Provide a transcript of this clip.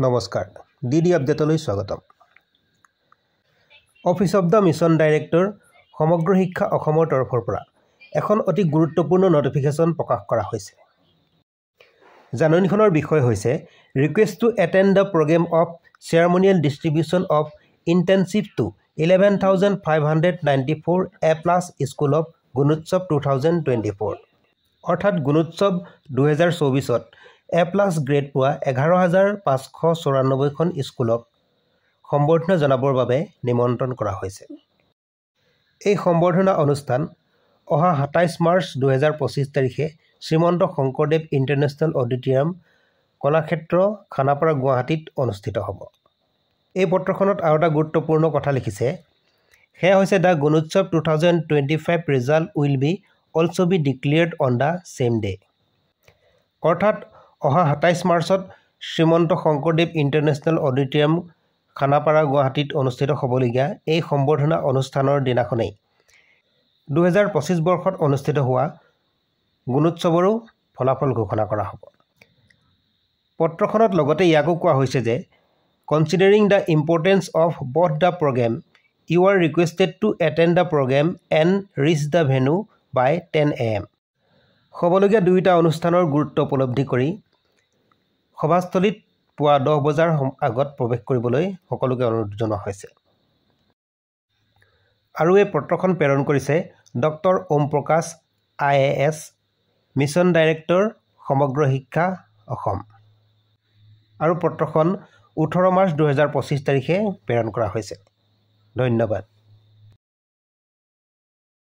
নমস্কাৰ ডিডি আপডেটলৈ স্বাগতম office of the mission director সমগ্ৰ শিক্ষা অসমৰ তৰফৰ পৰা এখন অতি গুৰুত্বপূৰ্ণ নটিফিকেশ্যন প্ৰকাশ কৰা হৈছে জাননীখনৰ বিষয় হৈছে request to attend the program of ceremonial distribution of incentive to 11,594 A+ school of Gunotsav 2024 অৰ্থাৎ গুণোৎসৱ 2024ত A+ গ্ৰেড পোৱা 11,594খন স্কুলক সম্বৰ্ধনা জনাবৰ বাবে নিমন্ত্ৰণ কৰা হৈছে এই সম্বৰ্ধনা অনুষ্ঠান অহা 27 মাৰ্চ 2025 তাৰিখে শ্ৰীমন্ত শংকৰদেৱ ইণ্টাৰনেশ্যনেল অডিটৰিয়াম কলাক্ষেত্ৰ খানাপাৰা গুৱাহাটীত অনুষ্ঠিত হ'ব এই পত্ৰখনত আৰু এটা গুৰুত্বপূৰ্ণ কথা লিখিছে সেয়া হৈছে the Gunotsav 2025 result will be also' be declared on the same day অৰ্থাৎ অহা 27 মাৰ্চত শ্ৰীমন্ত শংকৰদেৱ ইণ্টাৰনেশ্যনেল অডিটৰিয়াম খানাপাৰা গুৱাহাটীত অনুষ্ঠিত হ'বলগীয়া এই সম্বৰ্ধনা অনুষ্ঠানৰ দিনাখনেই 2025 বৰ্ষত অনুষ্ঠিত হোৱা গুণোৎসৱৰো ফলাফল ঘোষণা কৰা হ'ব পত্ৰখনত লগতে ইয়াকো কোৱা হৈছে যে considering the importance of both the program you are requested to attend the program and reach the venue by 10 AM হ'বলগীয়া দুয়োটা অনুষ্ঠানৰ গুৰুত্ব উপলব্ধি কৰি সভাস্থলীত পুৱা 10 বজাৰ আগত প্ৰৱেশ কৰিবলৈ সকলোকে অনুৰোধ জনোৱা হৈছে আৰু এই পত্ৰখন প্ৰেৰণ কৰিছে ডক্টৰ ওম প্ৰকাশ IAS মিছন ডাইৰেক্টৰ সমগ্ৰ শিক্ষা অসম আৰু পত্ৰখন 18 মাৰ্চ 2025 তাৰিখে প্ৰেৰণ কৰা হৈছে ধন্যবাদ